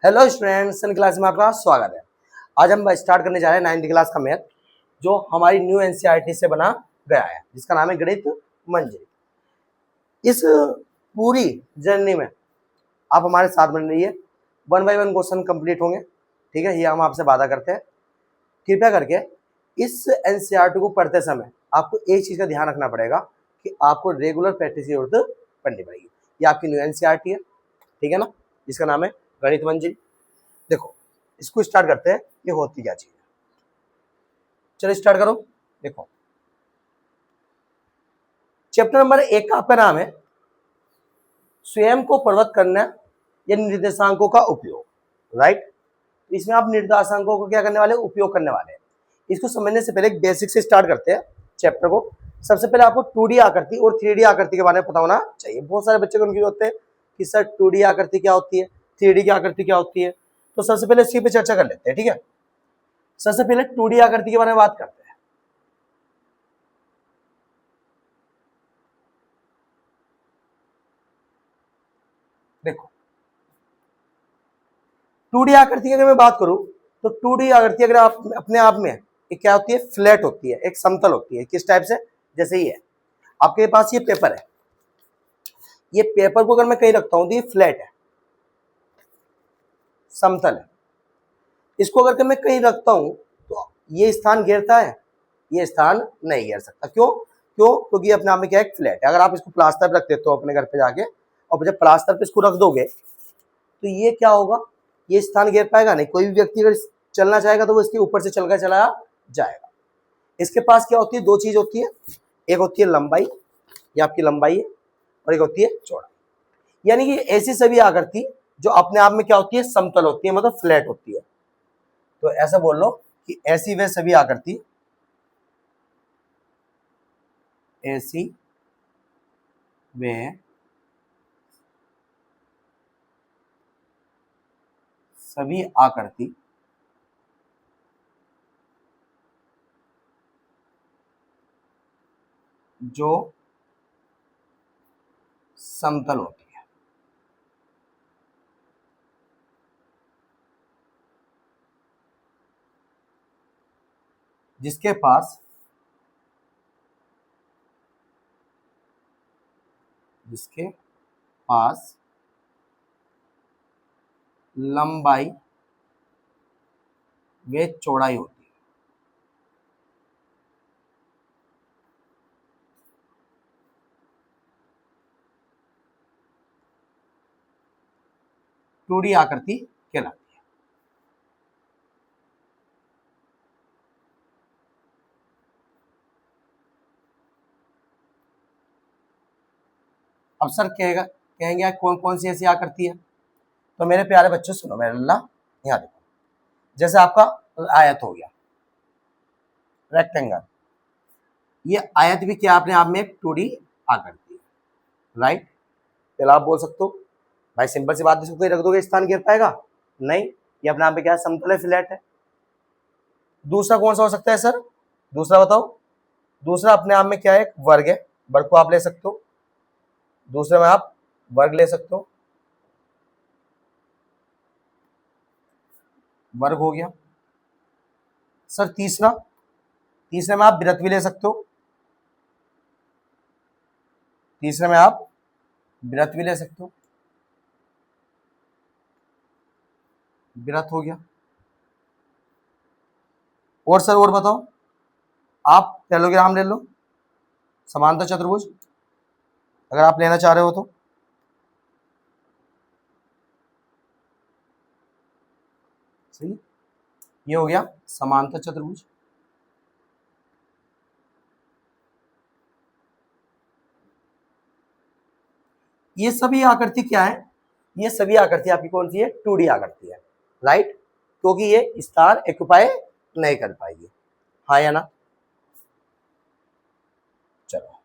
Hello students, in class में आपका स्वागत है। आज हम स्टार्ट करने जा रहे हैं 9th क्लास का मैथ, जो हमारी न्यू एनसीईआरटी से बना गया है, जिसका नाम है गणित मंजरी। इस पूरी जर्नी में आप हमारे साथ बन रही है, 1 बाय 1 क्वेश्चन कंप्लीट होंगे। ठीक है, ये हम आपसे वादा करते हैं। कृपया करके इस एनसीईआरटी को पढ़ते समय आपको एक चीज का ध्यान रखना पड़ेगा कि आपको रेगुलर प्रैक्टिस की जरूरत पड़नी पड़ेगी। ये आपकी न्यू एनसीईआरटी है, ठीक है ना, जिसका नाम है गणित मंजरी। देखो, इसको स्टार्ट करते हैं, ये होती क्या चीज है। चलो स्टार्ट करो। देखो, चैप्टर नंबर 1 का आपका नाम है स्वयं को प्रवृत्त करना या निर्देशांकों का उपयोग। राइट, इसमें आप निर्देशांकों को क्या करने वाले, उपयोग करने वाले हैं। इसको समझने से पहले एक बेसिक से स्टार्ट करते हैं चैप्टर को। सबसे पहले आपको 2D आकृति और 3D आकृति के बारे में पता होना चाहिए। बहुत सारे बच्चे कंफ्यूज होते हैं कि सर 2D आकृति क्या होती है, 3D की आकृति क्या होती है। तो सबसे पहले इसी पे चर्चा कर लेते हैं। ठीक है, सबसे पहले 2D आकृति के बारे में बात करते हैं। देखो, 2D आकृति की अगर मैं बात करूं तो 2D आकृति अगर आप अपने आप में एक क्या होती है, फ्लैट होती है, एक समतल होती है। किस टाइप से, जैसे ये है, आपके पास ये पेपर है, ये पेपर को अगर मैं कहीं रखता हूं तो ये फ्लैट है, समतल है। इसको अगर मैं कहीं रखता हूं तो ये स्थान घेरता है, ये स्थान नहीं घेर सकता। क्यों? क्योंकि अपने आप में क्या है, फ्लैट है। अगर आप इसको प्लास्टर पे रख देते हो अपने घर पे जाके, और जब प्लास्टर पे इसको रख दोगे तो ये क्या होगा, ये स्थान घेर पाएगा नहीं। कोई भी व्यक्ति अगर चलना चाहेगा तो वो इसके ऊपर से चलकर चला जाएगा। इसके पास क्या होती है, दो चीज होती है, एक होती है लंबाई, ये आपकी लंबाई है, और एक होती है चौड़ाई। यानी कि ऐसी सभी आकृति जो अपने आप में क्या होती है, समतल होती है, मतलब फ्लैट होती है। तो ऐसा बोल लो कि ऐसी वे सभी आकृति, ऐसी वे सभी आकृति जो समतल होती है। जिसके पास लंबाई व चौड़ाई होती है। टू डी आकृति कहलाती है। अब सर कहेंगे कौन कौन सी ऐसी आकृति है। तो मेरे प्यारे बच्चों सुनो, मेरे अल्लाह, यहाँ देखो, जैसे आपका आयत हो गया, रेक्टेंगल, ये आयत भी क्या अपने आप में एक 2D आकृति है। राइट, पहले आप बोल सकते हो भाई सिंपल सी बात, इसको रख दोगे स्थान घेर पाएगा नहीं, ये अपने आप में क्या है, समतल है, फ्लैट है। दूसरा कौन सा हो सकता है सर, दूसरा बताओ। दूसरा अपने आप में क्या है, एक वर्ग है, वर्ग को आप ले सकते हो, दूसरे में आप वर्ग ले सकते हो, वर्ग हो गया। सर तीसरा, तीसरे में आप वृत्त भी ले सकते हो, तीसरे में आप वृत्त भी ले सकते हो, वृत्त हो गया। और सर और बताओ, आप पैरेललोग्राम ले लो, समांतर चतुर्भुज, अगर आप लेना चाह रहे हो तो। सही, ये हो गया समांतर चतुर्भुज। ये सभी आकृति क्या है, ये सभी आकृति आपकी कौन सी है, 2D आकृति है। राइट, क्योंकि ये स्थान ऑक्युपाई नहीं कर पाएगी। हाँ या ना। चलो,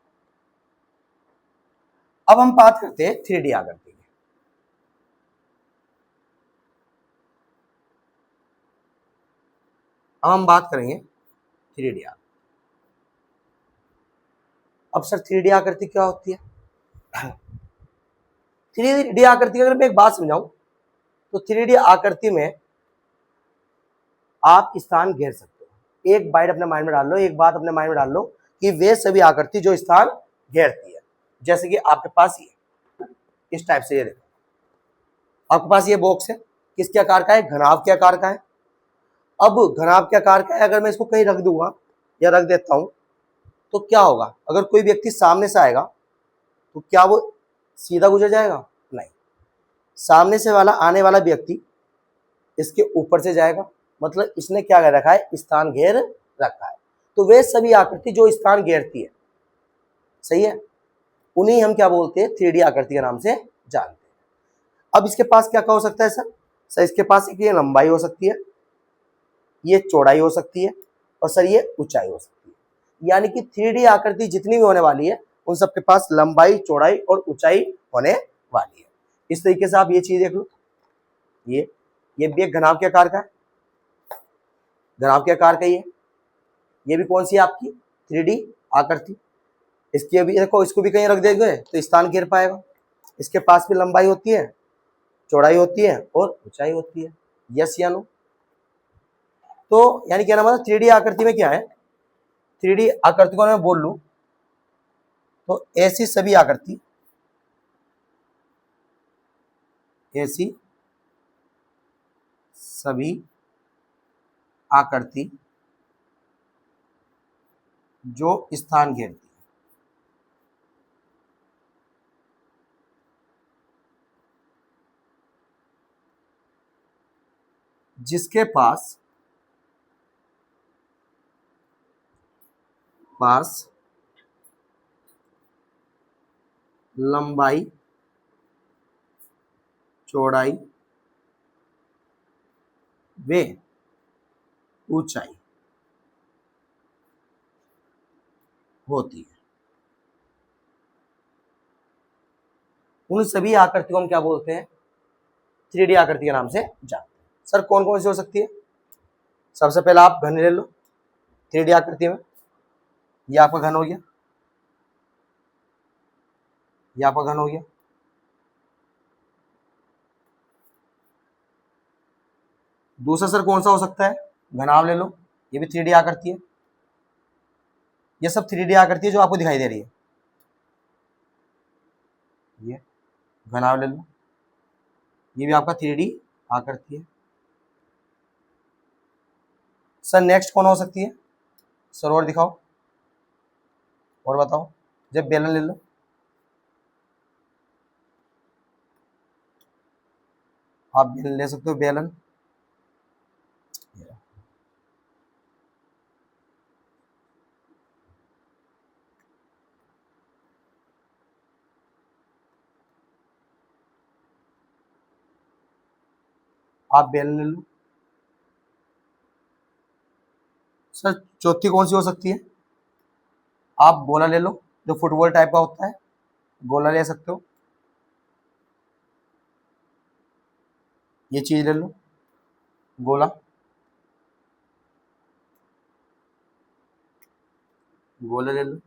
अब हम बात करते हैं 3D आकृति की। अब हम बात करेंगे 3D आकृति। अब सर 3D आकृति क्या होती है? 3D आकृति अगर मैं एक बात समझाऊं तो 3D आकृति में आप स्थान घेर सकते हो। एक बाइट अपने माइंड में डाल लो, एक बात अपने माइंड में डाल लो कि वे सभी आकृति जो स्थान घेरती है, जैसे कि आपके पास ये इस टाइप से, ये देखो आपके पास ये बॉक्स है, किसके आकार का है? घनाभ के आकार का है। अब घनाभ के आकार का है, अगर मैं इसको कहीं रख दूंगा या रख देता हूं तो क्या होगा? अगर कोई व्यक्ति सामने से आएगा तो क्या वो सीधा गुजर जाएगा? नहीं, सामने से वाला आने वाला व्यक्ति इसके ऊपर से जाएगा, मतलब इसने क्या कर रखा है? स्थान घेर रखा है। तो वे सभी आकृति जो स्थान घेरती है, सही है, उन्हीं हम क्या बोलते हैं? 3D आकृति के नाम से जानते हैं। अब इसके पास क्या क्या हो सकता है सर? इसके पास एक ये लंबाई हो सकती है, ये चौड़ाई हो सकती है, और सर ये ऊंचाई हो सकती है। यानी कि 3D आकृति जितनी भी होने वाली है उन सबके पास लंबाई, चौड़ाई और ऊंचाई होने वाली है। इस तरीके से आप ये चीज देख लो, ये भी एक घनाभ के आकार का है, घनाभ के आकार का ये भी कौन सी है? आपकी 3D आकृति। इसकी अभी देखो, इसको भी कहीं रख देंगे तो स्थान घेर पाएगा। इसके पास भी लंबाई होती है, चौड़ाई होती है और ऊंचाई होती है। यस या नो? तो यानी क्या नाम है? 3D आकृति में क्या है? 3D आकृति को मैं बोल लूं तो ऐसी सभी आकृति, ऐसी सभी आकृति जो स्थान घेरती है, जिसके पास लंबाई, चौड़ाई वे ऊंचाई होती है, उन सभी आकृति को हम क्या बोलते हैं? 3D आकृति के नाम से जानते हैं। सर कौन कौन सी हो सकती है? सबसे पहले आप घन ले लो 3D आकृति में, ये आपका घन हो गया, ये आपका घन हो गया। दूसरा सर कौन सा हो सकता है? घनाभ ले लो, ये भी 3D आकृति है। ये सब 3D आकृति है जो आपको दिखाई दे रही है। ये घनाभ ले लो, ये भी आपका 3D आकृति है। सर नेक्स्ट कौन हो सकती है? सर और दिखाओ, और बताओ। जब बेलन ले लो, आप बेलन ले सकते हो, बेलन। आप बेलन ले लो। सर चौथी कौन सी हो सकती है? आप गोला ले लो, जो फुटबॉल टाइप का होता है, गोला ले सकते हो। ये चीज ले लो, गोला, गोला ले लो।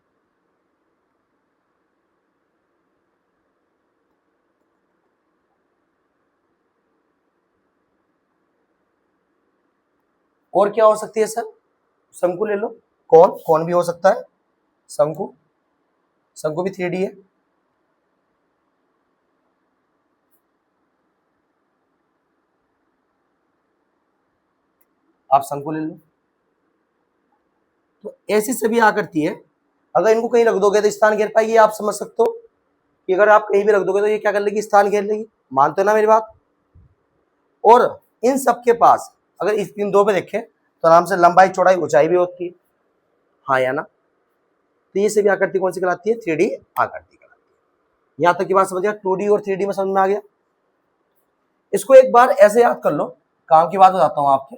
और क्या हो सकती है सर? शंकु ले लो, कौन कौन भी हो सकता है, शंकु, शंकु भी 3D है। आप शंकु ले लो। तो ऐसी सभी आकृति है, अगर इनको कहीं रख दोगे तो स्थान घेर पाएगी। आप समझ सकते हो कि अगर आप कहीं भी रख दोगे तो ये क्या कर लेगी? स्थान घेर लेगी। मानते हो ना मेरी बात? और इन सब के पास अगर इस इन दो पे देखें तो आराम से लंबाई, चौड़ाई, ऊंचाई भी होती है, हाँ या ना? तो ये सभी आकृति कौन सी कहलाती है? 3D आकृति कहलाती है। यहां तक की बात समझ गया? 2D और 3D में समझ में आ गया? इसको एक बार ऐसे याद कर लो, काम की बात बताता हूं आपके।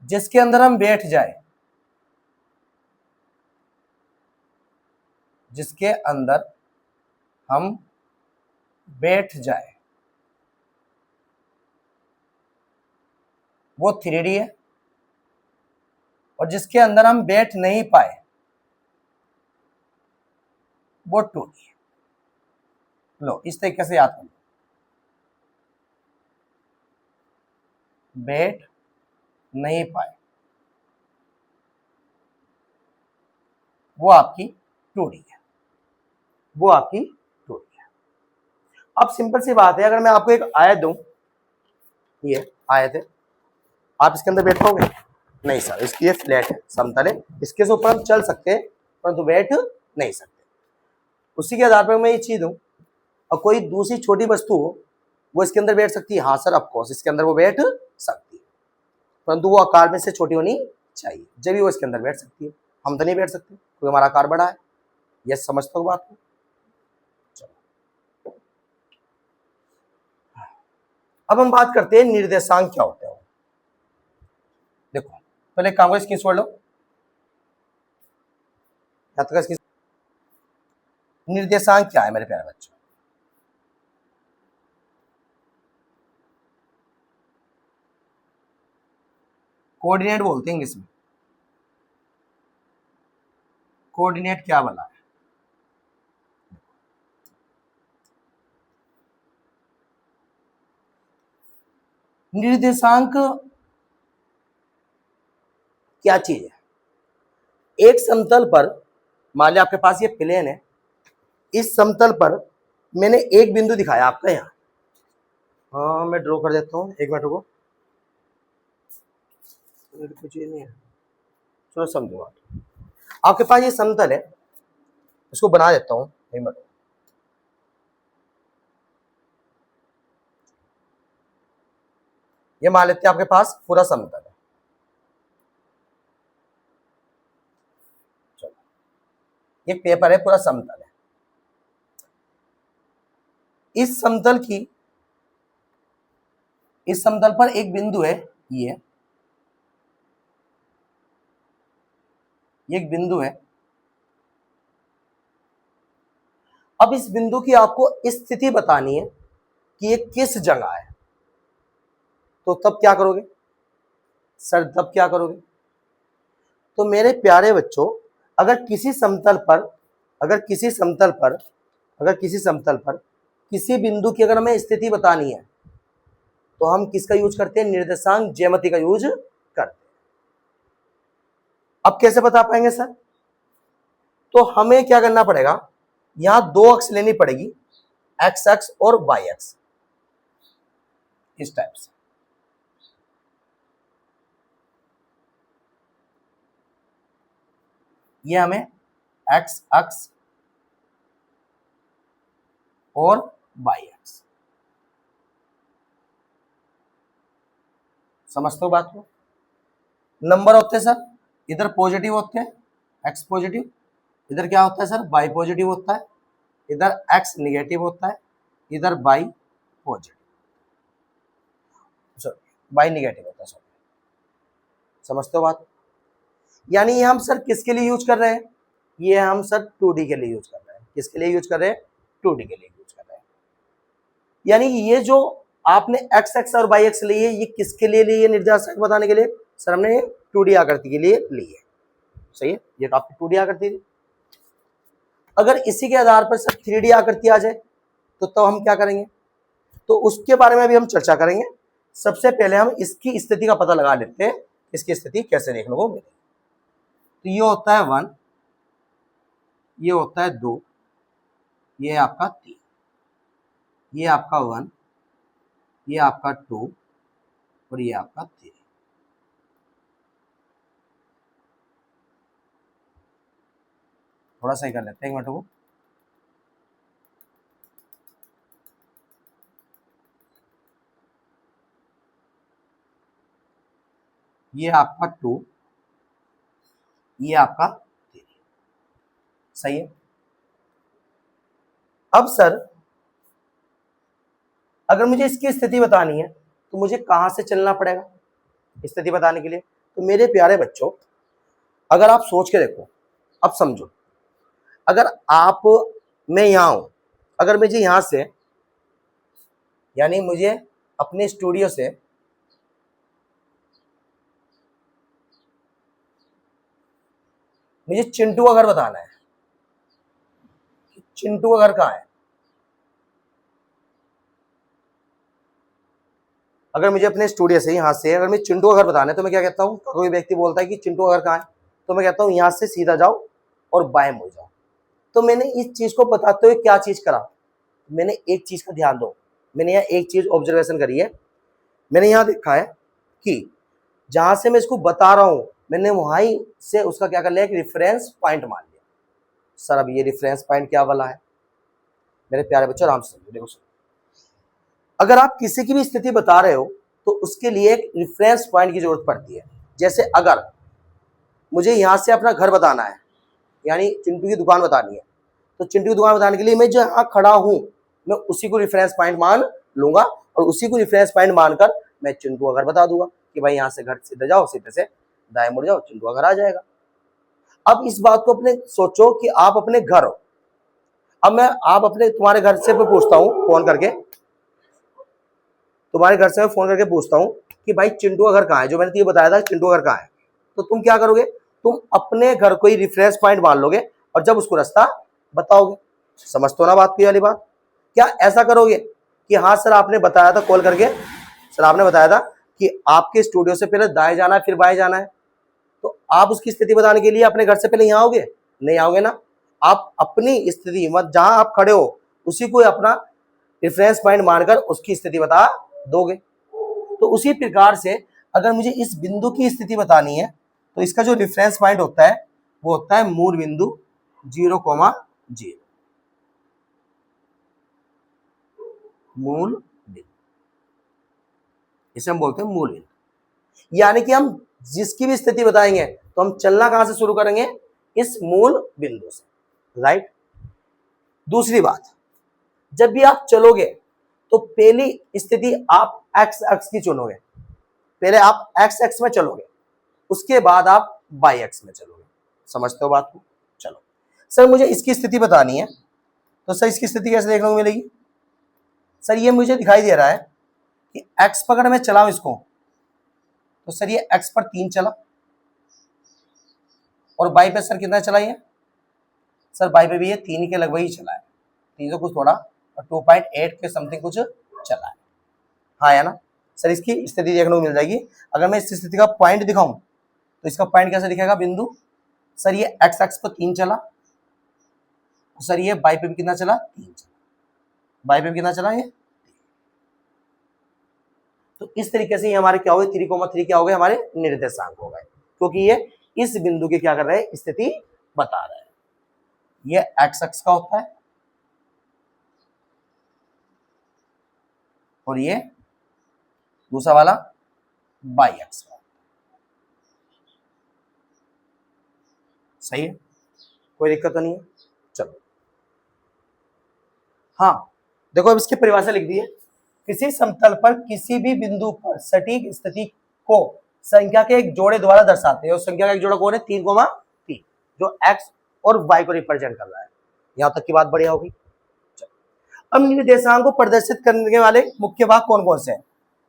जिसके अंदर हम बैठ जाए, जिसके अंदर हम बैठ जाए वो 3D है, और जिसके अंदर हम बैठ नहीं पाए वो टूट गई। लो इस तरीके से याद कर लो, बैठ नहीं पाए, वो आपकी टूटी है, वो आपकी टूटी है। अब सिंपल सी बात है, अगर मैं आपको एक आयत दूं, ये आयत है, आप इसके अंदर बैठ पाओगे? नहीं सर, इसकी ये फ्लैट है, समतल है, इसके से ऊपर हम चल सकते हैं परंतु बैठ नहीं सकते। उसी के आधार पर मैं ये चीज दूं, और कोई दूसरी छोटी वस्तु हो वो इसके अंदर बैठ सकती है, हाँ सर ऑफकोर्स इसके अंदर वो बैठ सकती है, परंतु वो आकार में से छोटी होनी चाहिए, जब भी वो इसके अंदर बैठ सकती है। हम तो नहीं बैठ सकते क्योंकि हमारा आकार बड़ा है। ये समझते हो बात को? चलो अब हम बात करते हैं निर्देशांक क्या होते हैं। देखो पहले एक काम करो, स्क्रीन छोड़ लो, निर्देशांक क्या है मेरे प्यारे बच्चों? कोऑर्डिनेट बोलते हैं इंग्लिश में। कोऑर्डिनेट क्या बोला है? निर्देशांक क्या चीज है? एक समतल पर, मान लिया आपके पास ये प्लेन है, इस समतल पर मैंने एक बिंदु दिखाया आपका यहाँ, हाँ मैं ड्रॉ कर देता हूँ, एक मिनट रुको, कुछ ये नहीं है, चलो समझो आप। आपके पास ये समतल है, इसको बना देता हूँ, एक मिनट। ये मान लेते हैं आपके पास पूरा समतल है, चलो ये पेपर है, पूरा समतल है। इस समतल की, इस समतल पर एक बिंदु है, ये एक बिंदु है। अब इस बिंदु की आपको स्थिति बतानी है कि ये किस जगह है, तो तब क्या करोगे सर? तब क्या करोगे? तो मेरे प्यारे बच्चों, अगर किसी समतल पर, अगर किसी समतल पर, अगर किसी समतल पर किसी बिंदु की अगर हमें स्थिति बतानी है तो हम किसका यूज करते हैं? निर्देशांक ज्यामिति का यूज करते हैं। अब कैसे बता पाएंगे सर? तो हमें क्या करना पड़ेगा, यहां दो अक्ष लेनी पड़ेगी, एक्स अक्ष और वाई अक्ष, इस टाइप से। ये हमें एक्स अक्ष और वाई अक्ष, समझते हो बात को? नंबर होते हैं सर, इधर पॉजिटिव होते हैं, एक्स पॉजिटिव, इधर क्या होता है सर? वाई पॉजिटिव होता है, इधर एक्स निगेटिव होता है, इधर Y positive, sorry Y negative होता है, सॉरी। समझते हो बात? यानी ये हम सर किसके लिए यूज कर रहे हैं? ये हम सर 2D के लिए यूज कर रहे हैं। किसके लिए यूज कर रहे हैं? 2D के लिए यूज कर रहे हैं। यानी ये जो आपने एक्स एक्स और वाई एक्स ली है, ये किसके लिए ली है? निर्देशांक बताने के लिए। सर हमने 2D आकृति के लिए ली है, सही है, ये तो आपकी 2D आकृति थी। अगर इसी के आधार पर सर 3D आकृति आ जाए तो हम क्या करेंगे? तो उसके बारे में भी हम चर्चा करेंगे। सबसे पहले हम इसकी स्थिति का पता लगा लेते हैं, इसकी स्थिति कैसे देखने को मिलेगी। तो ये होता है 1, ये होता है 2, ये आपका 3, ये आपका 1, ये आपका 2 और ये आपका 3। थोड़ा सा ही कर लेते हैं, एक मिनट को। ये आपका 2, ये आपका 3, सही है। अब सर अगर मुझे इसकी स्थिति बतानी है तो मुझे कहां से चलना पड़ेगा स्थिति बताने के लिए? तो मेरे प्यारे बच्चों, अगर आप सोच के देखो, अब समझो, अगर आप, मैं यहां हूं, अगर मुझे यहां से, यानी मुझे अपने स्टूडियो से मुझे चिंटू का घर बताना है, चिंटू का घर कहाँ है? अगर मुझे अपने स्टूडियो से यहाँ से अगर मैं चिंटू का घर बताना है तो मैं क्या कहता हूँ, कोई व्यक्ति बोलता है कि चिंटू का घर कहाँ है, तो मैं कहता हूँ यहाँ से सीधा जाओ और बाएं मुड़ जाओ। तो मैंने इस चीज को बताते हुए क्या चीज करा, मैंने एक चीज का ध्यान दो, मैंने यहाँ एक चीज ऑब्जर्वेशन करी है। मैंने यहाँ देखा है कि जहां से मैं इसको बता रहा हूं मैंने वहीं से उसका क्या कर लिया, एक रेफरेंस पॉइंट मान लिया। सर अब ये रेफरेंस पॉइंट क्या वाला है? मेरे प्यारे बच्चों आराम से देखो, अगर आप किसी की भी स्थिति बता रहे हो तो उसके लिए एक रेफरेंस पॉइंट की जरूरत पड़ती है। जैसे अगर मुझे यहाँ से अपना घर बताना है, यानी चिंटू की दुकान बतानी है, तो चिंटू की दुकान बताने के लिए मैं जो यहाँ खड़ा हूं मैं उसी को रेफरेंस पॉइंट मान लूंगा और उसी को रेफरेंस पॉइंट मानकर मैं चिंटू का घर बता दूंगा कि भाई यहाँ से घर सीधे जाओ, सीधे से दाएं मुड़ जाओ, चिंटू का घर आ जाएगा। अब इस बात को अपने सोचो कि आप अपने घर हो। अब मैं आप अपने तुम्हारे घर से मैं पूछता हूँ फोन करके, तुम्हारे घर से मैं फोन करके पूछता हूँ कि भाई चिंटू का घर कहाँ है, जो मैंने तुझे बताया था चिंटू का घर कहाँ है, तो तुम क्या करोगे, तुम अपने घर को ही रेफरेंस पॉइंट मान लोगे और जब उसको रास्ता बताओगे। समझ तो ना बात की वाली बात? क्या ऐसा करोगे कि हाँ सर आपने बताया था कॉल करके, सर आपने बताया था कि आपके स्टूडियो से पहले दाएं जाना है फिर बाएं जाना है, तो आप उसकी स्थिति बताने के लिए अपने घर से पहले यहाँ आओगे? नहीं आओगे ना। आप अपनी स्थिति मत जहां आप खड़े हो उसी को अपना रेफरेंस पॉइंट मानकर उसकी स्थिति बता दोगे। तो उसी प्रकार से अगर मुझे इस बिंदु की स्थिति बतानी है तो इसका जो रेफरेंस पॉइंट होता है वो होता है मूल बिंदु 0,0, मूल बिंदु, इसे हम बोलते हैं मूल बिंदु। यानी कि हम जिसकी भी स्थिति बताएंगे तो हम चलना कहां से शुरू करेंगे, इस मूल बिंदु से, राइट। दूसरी बात, जब भी आप चलोगे तो पहली स्थिति आप एक्स अक्ष की चुनोगे, पहले आप एक्स अक्ष में चलोगे उसके बाद आप वाई अक्ष में चलोगे। समझते हो बात को? चलो सर मुझे इसकी स्थिति बतानी है, तो सर इसकी स्थिति कैसे देखने को मिलेगी? सर ये मुझे दिखाई दे रहा है कि एक्स पकड़ में चलाऊं इसको, तो सर ये एक्स पर 3 चला और वाई पे सर कितना चला ये? सर वाई पे भी ये 3 के लगभग ही चला है, 3 तो कुछ थोड़ा और 2.8 के समथिंग कुछ चला है, हाँ है ना। सर इसकी स्थिति देखने को मिल जाएगी। अगर मैं इस स्थिति का पॉइंट दिखाऊं तो इसका पॉइंट कैसे दिखेगा, बिंदु, सर ये एक्स एक्स पर 3 चला, सर ये वाई पे भी कितना चला, 3 चला, वाई पे भी कितना चला ये। तो इस तरीके से हमारे क्या हो गए, 3,3 क्या हो गए, हमारे निर्देशांक हो गए, क्योंकि ये इस बिंदु के क्या कर रहे हैं, स्थिति बता रहे हैं। ये एक्स अक्ष का होता है और ये दूसरा वाला वाई अक्ष का। सही है, कोई दिक्कत तो नहीं है। चलो हाँ देखो अब इसकी परिभाषा लिख दी है, किसी समतल पर किसी भी बिंदु पर सटीक स्थिति को संख्या के एक जोड़े द्वारा दर्शाते हैं, और संख्या का एक जोड़ा कौन है, 3,3, जो एक्स और वाई को रिप्रेजेंट कर रहा है। यहां तक की बात बढ़िया होगी। अब निर्देशांक को प्रदर्शित करने वाले मुख्य भाग कौन कौन से हैं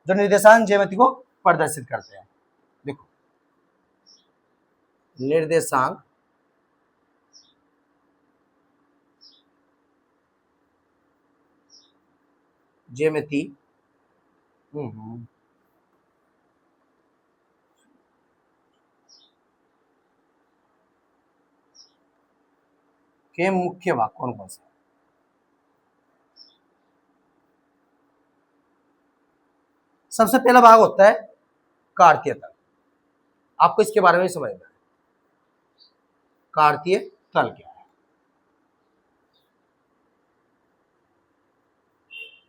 जो निर्देशांक ज्यामिति को प्रदर्शित करते हैं? देखो निर्देशांक ज्यामिति के मुख्य भाग कौन कौन से? सबसे पहला भाग होता है कार्तीय तल। आपको इसके बारे में समझना है, कार्तीय तल क्या है।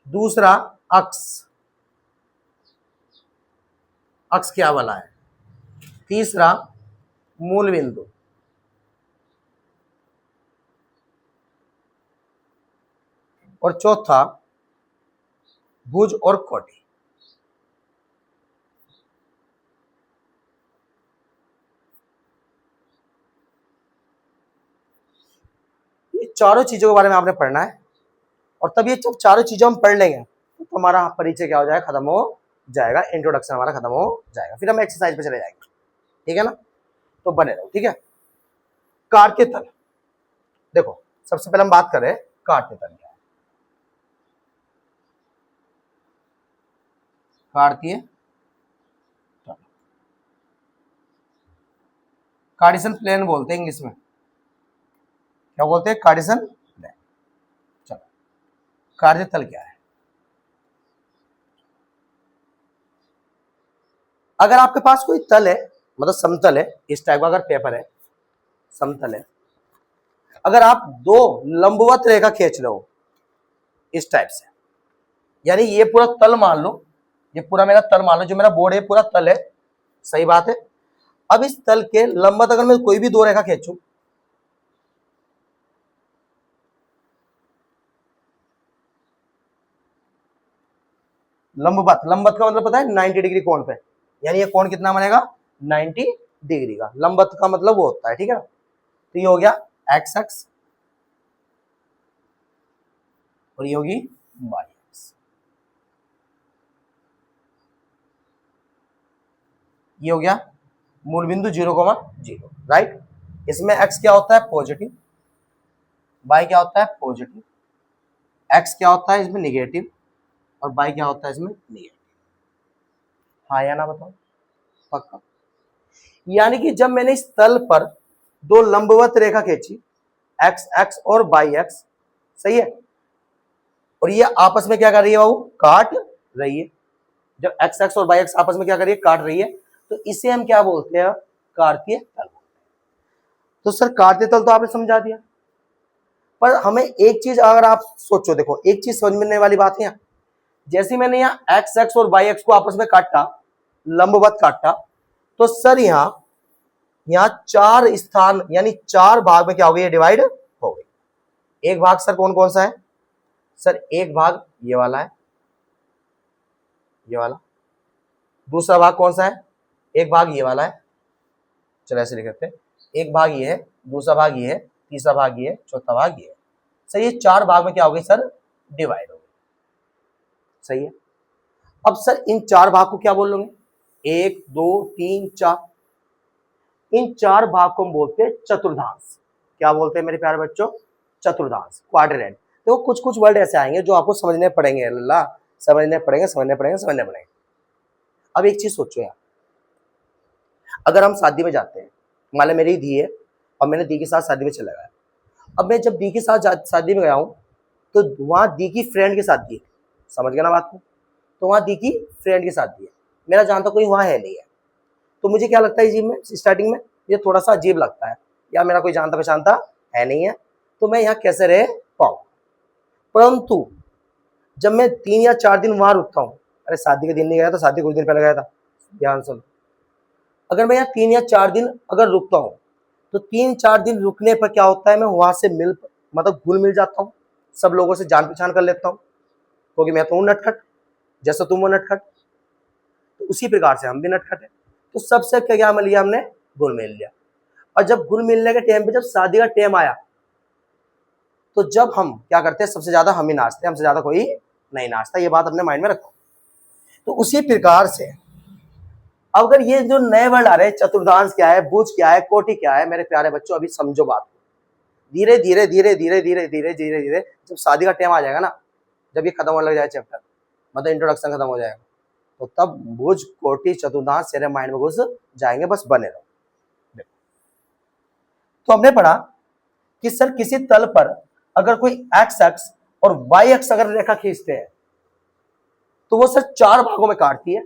दूसरा अक्ष, अक्ष क्या वाला है। तीसरा मूल बिंदु, और चौथा भुज और कोटि। ये चारों चीजों के बारे में आपने पढ़ना है, और तब ये जब चारों चीजें हम पढ़ लेंगे तो हमारा परिचय क्या हो जाएगा, खत्म हो जाएगा, इंट्रोडक्शन हमारा खत्म हो जाएगा, फिर हम एक्सरसाइज पे चले जाएंगे। ठीक है ना, तो बने रहो। ठीक है, कार्तीय तल देखो सबसे पहले हम बात करें काटते तल क्या है। काटतीय तल, कार्टेशियन प्लेन बोलते हैं इंग्लिश में, क्या बोलते हैं, कार्टेशियन प्लेन। चलो काटते तल क्या है। अगर आपके पास कोई तल है, मतलब समतल है, इस टाइप का अगर पेपर है, समतल है, अगर आप दो लंबवत रेखा खींच रहे हो इस टाइप से, यानी ये पूरा तल मान लो, ये पूरा मेरा तल मान लो, जो मेरा बोर्ड है पूरा तल है, सही बात है। अब इस तल के लंबवत अगर मैं कोई भी दो रेखा खींचूं, लंबवत, लंबवत का मतलब पता है 90 डिग्री कोण पे, यानी ये कोण कितना बनेगा 90 डिग्री का, लंबवत का मतलब वो होता है, ठीक है ना। तो ये हो गया एक्स एक्स और ये होगी वाई एक्स, ये हो गया मूल बिंदु 0,0, राइट। इसमें x क्या होता है पॉजिटिव, y क्या होता है पॉजिटिव, x क्या होता है इसमें निगेटिव और y क्या होता है इसमें निगेटिव। हाँ या ना बताओ, पक्का। यानी कि जब मैंने इस तल पर दो लंबवत रेखा खींची, एक्स एक्स और वाई एक्स, सही है, और ये आपस में क्या कर रही है बाबू, काट रही है। जब एक्स एक्स और वाई एक्स आपस में क्या कर रही है, काट रही है, तो इसे हम क्या बोलते हैं, कार्तीय तल। तो सर कार्तीय तल तो आपने समझा दिया, पर हमें एक चीज अगर आप सोचो, देखो एक चीज समझ में आने वाली बात है, जैसे मैंने यहाँ एक्स एक्स और वाई एक्स को आपस में काटा, लंबवत काटा, तो सर यहाँ चार स्थान यानी चार भाग में क्या हो गई, डिवाइड हो गई। एक भाग सर कौन कौन सा है, सर एक भाग ये वाला है, ये वाला। दूसरा भाग कौन सा है, एक भाग ये वाला है, चलो ऐसे लिख लेते हैं, एक भाग ये है, दूसरा भाग ये है, तीसरा भाग ये है, चौथा भाग ये है। सर ये चार भाग में क्या हो गई सर, डिवाइड हो गई, सही है। अब सर इन चार भाग को क्या बोल लोगे, एक दो तीन चार, इन चार भाग को हम बोलते हैं चतुर्थांश। क्या बोलते हैं मेरे प्यारे बच्चों, चतुर्थांश, क्वाड्रेंट। देखो कुछ कुछ वर्ड ऐसे आएंगे जो आपको समझने पड़ेंगे, अल्लाह समझने पड़ेंगे, समझने पड़ेंगे, समझने पड़ेंगे। अब एक चीज सोचो यार, अगर हम शादी में जाते हैं, मान लो मेरी धी है और मैंने दी के साथ शादी में चला गया, अब मैं जब दी के साथ शादी में गया हूं, तो वहां दी की फ्रेंड के साथ दी है, समझ गया ना बात को, तो वहां दी की फ्रेंड के साथ दी है, मेरा जानता कोई वहां है नहीं है, तो मुझे क्या लगता है जी में स्टार्टिंग में ये थोड़ा सा अजीब लगता है, या मेरा कोई जानता पहचानता है नहीं है, तो मैं यहाँ कैसे रह पाऊँ। परंतु जब मैं 3 या 4 दिन वहां रुकता हूँ, अरे शादी के दिन नहीं गया था, शादी कुछ दिन पहले गया था, ध्यान सुन, अगर मैं यहाँ 3 या 4 दिन अगर रुकता हूँ, तो 3-4 दिन रुकने पर क्या होता है, मैं वहां से मतलब घुल मिल जाता हूँ, सब लोगों से जान पहचान कर लेता हूँ, क्योंकि मैं तो हूँ नटखट, जैसा तुम हो नटखट, तो उसी प्रकार से हम भी नटखट है, तो सबसे क्या मिल लिया हमने, घुल मिल लिया। और जब घुल मिलने के टाइम पे जब शादी का टाइम आया, तो जब हम क्या करते हैं, सबसे ज्यादा हम ही नाचते हैं, हमसे ज्यादा कोई नहीं नाचता, ये बात अपने माइंड में रखो। तो उसी प्रकार से अगर ये जो नए वर्ड आ रहे हैं, चतुर्थांश क्या है, भुज क्या है, कोटि क्या है, मेरे प्यारे बच्चों अभी समझो बात को, धीरे धीरे धीरे धीरे धीरे धीरे धीरे धीरे जब शादी का टाइम आ जाएगा ना, जब ये खत्म होने लग जाए चैप्टर, मतलब इंट्रोडक्शन खत्म हो जाएगा, तो तब भुज कोटि चतुर्थांश तेरे माइंड में घुस जाएंगे, बस बने रहो। तो हमने पढ़ा कि सर किसी तल पर अगर कोई एक्स एक्स और वाई एक्स अगर रेखा खींचते हैं, तो वो सर चार भागों में काटती है,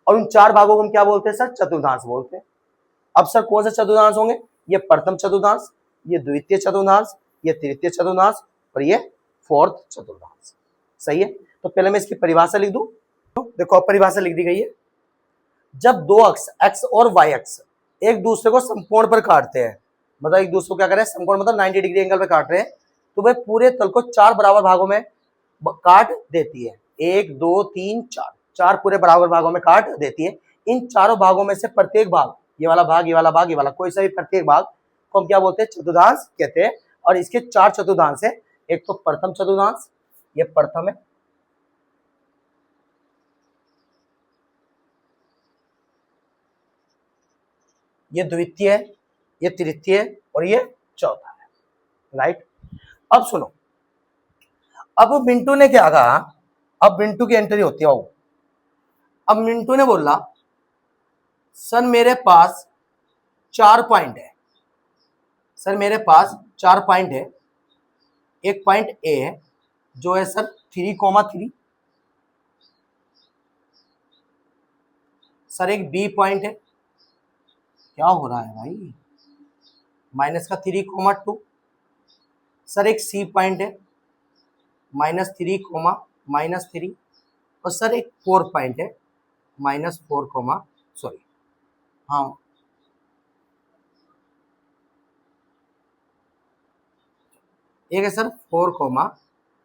और उन चार भागों को हम क्या बोलते हैं सर, चतुर्थांश बोलते हैं। अब सर कौन से चतुर्थांश होंगे, ये प्रथम चतुर्थांश, ये द्वितीय चतुर्थांश, ये तृतीय चतुर्थांश और ये फोर्थ चतुर्थांश, सही है। तो पहले मैं इसकी परिभाषा लिख दूं, तो देखो परिभाषा लिख दी गई है, जब दो अक्ष एक्स और वाई अक्ष एक दूसरे को समकोण पर काटते हैं, मतलब एक दूसरे को क्या करें, समकोण मतलब 90 डिग्री एंगल पर काट रहे हैं, तो वह पूरे तल को चार बराबर भागों में काट देती है, 1 2 3 4, चार पूरे बराबर भागों में काट देती है। इन चारों भागों में से प्रत्येक भाग, ये वाला भाग, ये वाला भाग, ये वाला, कोई सा भी प्रत्येक भाग को हम क्या बोलते हैं, चतुर्थांश कहते हैं। और इसके चार चतुर्थांश है, एक तो प्रथम चतुर्थांश, ये प्रथम है, ये द्वितीय है, ये तृतीय है और ये चौथा है, राइट। अब सुनो, अब मिंटू ने क्या कहा, अब मिंटू की एंट्री होती है। अब मिंटू ने बोला सर मेरे पास 4 पॉइंट है, सर मेरे पास 4 पॉइंट है। एक पॉइंट ए है जो है सर 3,3, सर एक बी पॉइंट है, क्या हो रहा है भाई, माइनस का 3,2, सर एक सी पॉइंट है -3, -3, और सर एक 4 पॉइंट है -4, सॉरी हाँ एक है सर 4,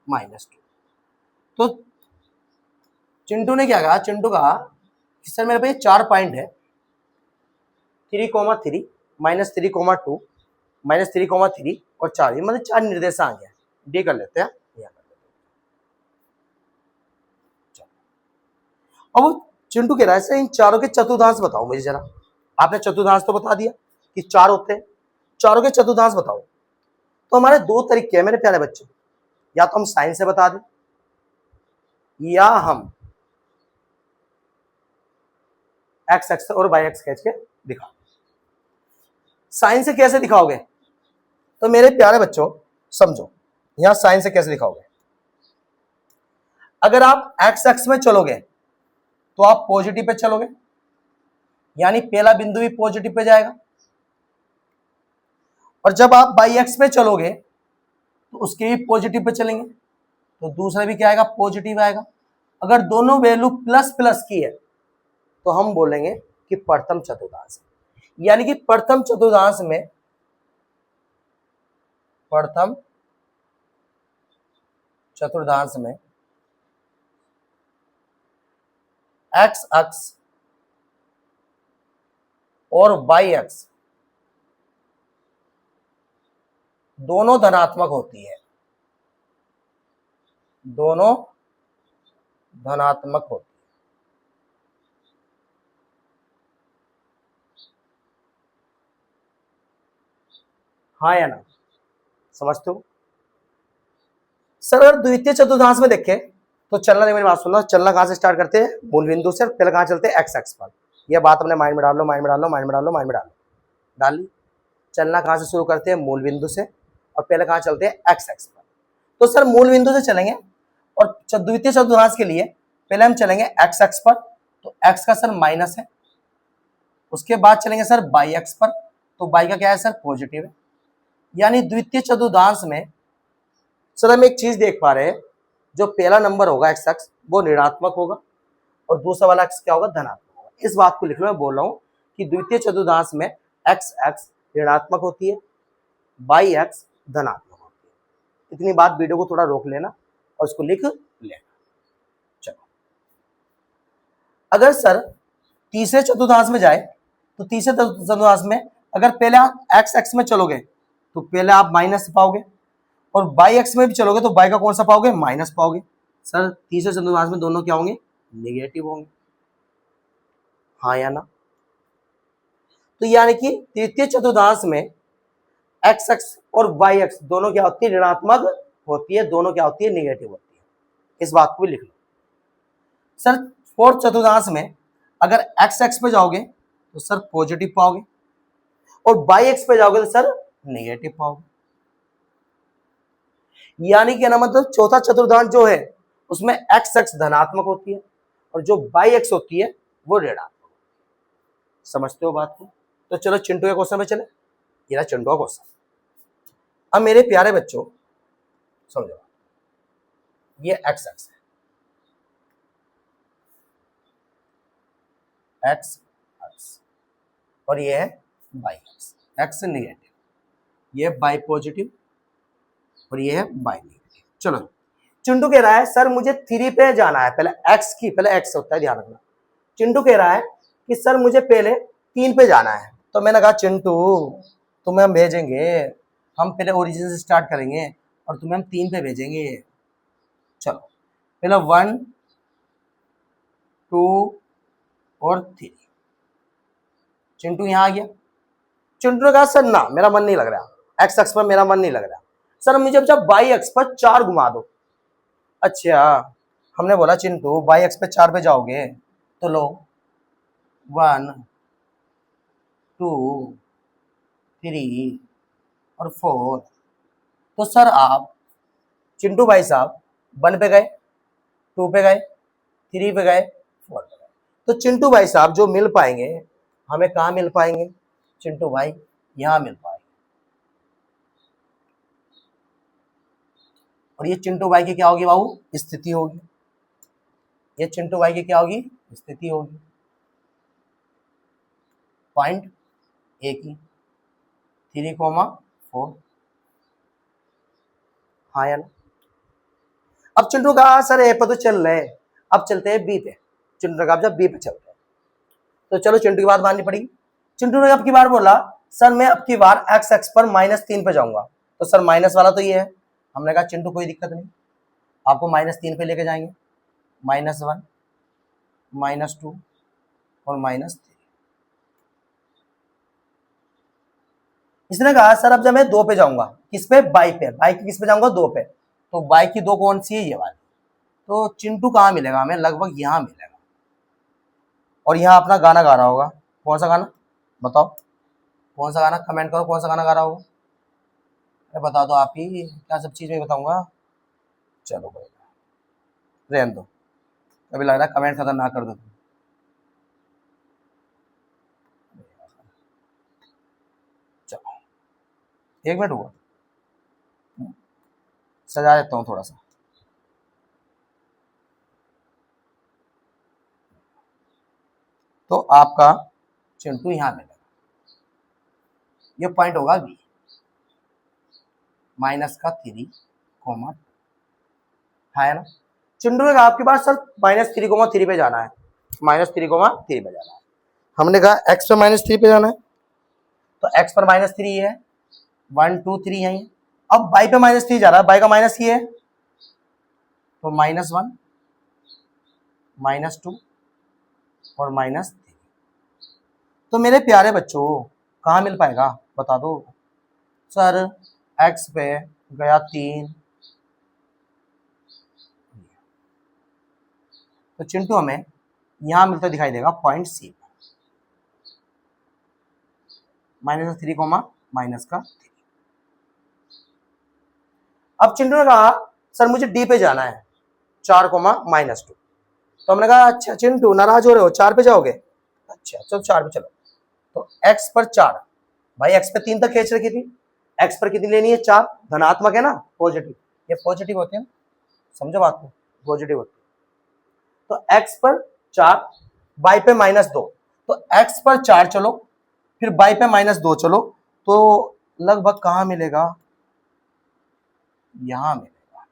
-2। तो चिंटू ने क्या कहा, चिंटू कहा कि सर मेरे पास 4 पॉइंट है, 3,3, -3, -3, और 4, ये मतलब 4 निर्देशांक है। डी कर लेते हैं, अब चिंटू कह रहा है सर इन चारों के चतुर्थांश बताओ मुझे जरा। आपने चतुर्थांश तो बता दिया कि 4 होते हैं, चारों के चतुर्थांश बताओ। तो हमारे 2 तरीके हैं मेरे प्यारे बच्चों, या तो हम साइन से बता दें या हम एक्स एक्स और वाई एक्स खींच के दिखा। साइन से कैसे दिखाओगे, तो मेरे प्यारे बच्चों समझो, यहां साइन से कैसे दिखाओगे। अगर आप एक्स एक्स में चलोगे तो आप पॉजिटिव पे चलोगे, यानी पहला बिंदु भी पॉजिटिव पे जाएगा, और जब आप बाई एक्स में चलोगे तो उसके भी पॉजिटिव पे चलेंगे, तो दूसरा भी क्या आएगा, पॉजिटिव आएगा। अगर दोनों वैल्यू प्लस प्लस की है तो हम बोलेंगे कि प्रथम चतुर्थांश, यानी कि प्रथम चतुर्थांश में, प्रथम चतुर्थांश में एक्स अक्ष और वाई अक्ष दोनों धनात्मक होती है, दोनों धनात्मक होती है। हाँ या ना, समझते हो। सर अगर द्वितीय चतुर्थांश में देखें तो चलना, मेरी बात सुनना, चलना कहां से स्टार्ट करते हैं, मूल बिंदु से। पहले कहां चलते हैं, एक्स एक्स पर। यह बात अपने माइंड में डाल लो, माइंड में डाल लो, माइंड में डाल लो, माइंड में डाल लो, डाल ली। चलना कहां से शुरू करते हैं, मूल बिंदु से, और पहले कहां चलते हैं, एक्स एक्स पर। तो सर मूल बिंदु से चलेंगे, और द्वितीय चतुर्थांश के लिए पहले हम चलेंगे एक्स एक्स पर, तो एक्स का सर माइनस है। उसके बाद चलेंगे सर बाई एक्स पर, तो बाई का क्या है सर, पॉजिटिव है। यानी द्वितीय चतुर्थांश में सर हम एक चीज देख पा रहे हैं, जो पहला नंबर होगा एक्स अक्ष वो ऋणात्मक होगा, और दूसरा वाला अक्ष क्या होगा, धनात्मक होगा। इस बात को लिख लो, मैं बोल रहा हूं कि द्वितीय चतुर्थांश में एक्स अक्ष ऋणात्मक होती है, बाई अक्ष धनात्मक होती है। इतनी बात वीडियो को थोड़ा रोक लेना और उसको लिख लेना। चलो, अगर सर तीसरे चतुर्थांश में जाए तो तीसरे चतुर्थांश में अगर पहले आप एक्स एक्स में चलोगे तो पहले आप माइनस पाओगे, और बाई एक्स में भी चलोगे तो बाई का कौन सा पाओगे, माइनस पाओगे। सर तीसरे चतुर्थांश में दोनों क्या होंगे, नेगेटिव होंगे। हाँ या ना। तो यानी कि तृतीय चतुर्थांश में एक्स एक्स और वाई एक्स दोनों क्या होती है, ऋणात्मक होती है, दोनों क्या होती है, नेगेटिव होती है। इस बात को भी लिख लो। सर फोर्थ चतुर्थांश में अगर एक्स एक्स पे जाओगे तो सर पॉजिटिव पाओगे, और बाई एक्स पे जाओगे तो सर नेगेटिव पाओगे। यानी कि ना, मतलब चौथा चतुर्थांश जो है उसमें एक्स एक्स धनात्मक होती है, और जो बाई एक्स होती है वो ऋणात्मक। समझते हो बात को। तो चलो चिंटू के क्वेश्चन में चले। ये रहा चिंटू का क्वेश्चन। अब मेरे प्यारे बच्चों समझो, ये एक्स एक्स है, एक्स एक्स, और ये है बाई एक्स, एक्स नेगेटिव, ये बाई पॉजिटिव, और ये है बाई नेगेटिव। चलो चिंटू कह रहा है सर मुझे 3 पे जाना है, पहले एक्स की, पहले एक्स होता है, ध्यान रखना। चिंटू कह रहा है कि सर मुझे पहले 3 पे जाना है। तो मैंने कहा चिंटू तुम्हें हम भेजेंगे, हम पहले ओरिजिन से स्टार्ट करेंगे और तुम्हें हम 3 पे भेजेंगे। चलो पहले 1 2 और 3। चिंटू यहाँ आ गया। चिंटू ने कहा सर ना, मेरा मन नहीं लग रहा, एक्स एक्स पर मेरा मन नहीं लग रहा, सर मुझे जब बाई एक्स पर 4 घुमा दो। अच्छा, हमने बोला चिंटू बाई एक्स पे 4 पे जाओगे तो लो 1 2 3 और 4। तो सर आप चिंटू भाई साहब 1 पे गए, 2 पे गए, 3 पे गए, 4 पे गए। तो चिंटू भाई साहब जो मिल पाएंगे हमें कहाँ मिल पाएंगे चिंटू भाई? यहां मिल पाएंगे। और ये चिंटू भाई की क्या होगी बाबू? स्थिति होगी। ये चिंटू भाई की क्या होगी? स्थिति होगी। पॉइंट ए की 3,4। हाँ या ना? अब चिंटू कहा सर ए पे तो चल रहे, अब चलते हैं बी पे। चिंटू ने कहा जब बी पे चलते हैं तो चलो चिंटू की बात माननी पड़ेगी। चिंटू ने अब की बार बोला सर मैं अब की बार एक्स एक्स पर -3 पे जाऊंगा। तो सर माइनस वाला तो ये है। हमने कहा चिंटू कोई दिक्कत नहीं, आपको -3 पे लेके जाएंगे, -1 -2 और -3। इसने कहा सर अब जब मैं 2 पे जाऊंगा, किस पे? बाई पे। बाई की किस पे जाऊंगा? 2 पे। तो बाई की 2 कौन सी है? ये वाली। तो चिंटू कहाँ मिलेगा हमें? लगभग यहाँ मिलेगा। और यहाँ अपना गाना गा रहा होगा। कौन सा गाना बताओ? कौन सा गाना? कमेंट करो कौन सा गाना गा रहा होगा। अरे बता दो आप ही, क्या सब चीज में बताऊंगा। चलो कोई रहने दो, अभी लग रहा है कमेंट खतरनाक कर दो तुम। चलो 1 मिनट हुआ, सजा देता हूँ थोड़ा सा। तो आपका चिंटू यहां मिलेगा, ये पॉइंट होगा बी, -3, है ना? चिंटू ने कहा आपके पास सर -3,3 पे जाना है, -3,3 पे जाना है। हमने कहा एक्स पे -3 पे जाना है, तो एक्स पर -3 है, 1 2 3 है। अब बाई पे -3 जा रहा है, बाई का माइनस ये है, तो -1 -2 और -3। तो मेरे प्यारे बच्चों कहाँ मिल पाएगा बता दो? सर एक्स पे गया 3, तो चिंटू हमें यहां मिलता दिखाई देगा पॉइंट सी, -3, -3। अब चिंटू ने कहा सर मुझे डी पे जाना है, 4, -2। तो हमने कहा अच्छा चिंटू नाराज हो रहे हो, 4 पे जाओगे? अच्छा चलो 4 पे चलो। तो एक्स पर 4, भाई एक्स पे 3 तक खींच रखी थी, एक्स पर कितनी लेनी है? 4। धनात्मक है ना, पॉजिटिव, ये पॉजिटिव होते हैं, समझो बात को, पॉजिटिव होते हैं। तो एक्स पर 4, बाई पे -2, तो एक्स पर 4 चलो, फिर बाई पे -2 चलो, तो लगभग कहां मिलेगा? यहां मिलेगा,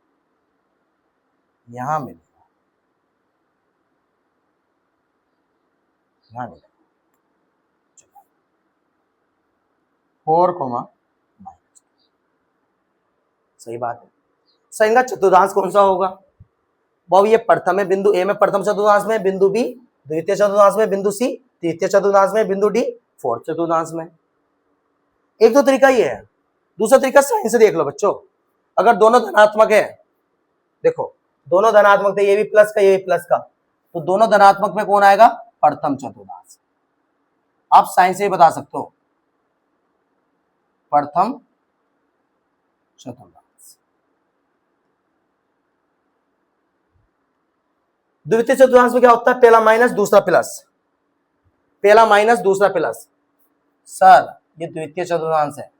यहां मिलेगा, यहां मिलेगा। 4, सही बात है। सही का चतुर्थांश कौन सा होगा? बाबू ये प्रथम है, बिंदु ए में प्रथम चतुर्थांश में, बिंदु बी द्वितीय चतुर्थांश में, बिंदु सी तृतीय चतुर्थांश में, बिंदु डी फोर्थ चतुर्थांश में। एक तो तरीका ये है, दूसरा तरीका साइन से देख लो बच्चों। अगर दोनों धनात्मक है, देखो दोनों धनात्मक थे, ये भी प्लस का ये भी प्लस का, तो दोनों धनात्मक में कौन आएगा? प्रथम चतुर्थांश। आप साइन से ही बता सकते हो, प्रथम चतुर्थांश। द्वितीय चतुर्थांश में क्या होता है? पहला माइनस दूसरा प्लस, पहला माइनस दूसरा प्लस। सर ये द्वितीय चतुर्थांश है,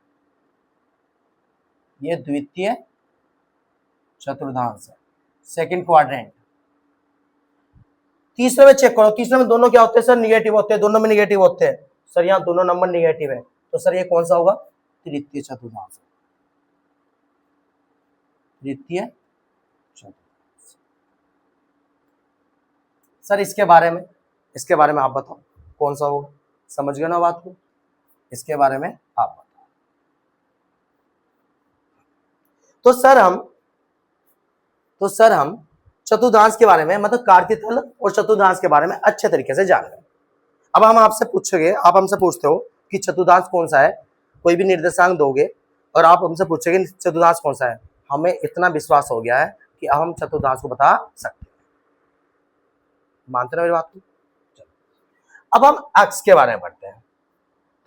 ये द्वितीय चतुर्थांश है, सेकंड क्वाड्रेंट। तीसरे में चेक करो, तीसरे में दोनों क्या होते हैं सर? निगेटिव होते हैं, दोनों में निगेटिव होते हैं। सर यहाँ दोनों नंबर निगेटिव है, तो सर ये कौन सा होगा? तृतीय चतुर्थांश, तृतीय चतुर्थांश। सर इसके बारे में आप बताओ कौन सा होगा? समझ गए ना बात को? इसके बारे में आप बताओ। तो सर हम चतुर्थांश के बारे में, मतलब कार्तीतल और चतुर्थांश के बारे में अच्छे तरीके से जान गए। अब हम आपसे पूछेंगे, आप हमसे पूछते हो कि चतुर्थांश कौन सा है, कोई भी निर्देशांक दोगे और आप हमसे पूछेंगे चतुर्थांश कौन सा है, हमें इतना विश्वास हो गया है कि अब हम चतुर्थांश को बता सकते हैं। मानते ना मेरी बात को? चलो, अब हम अक्ष के बारे में पढ़ते हैं।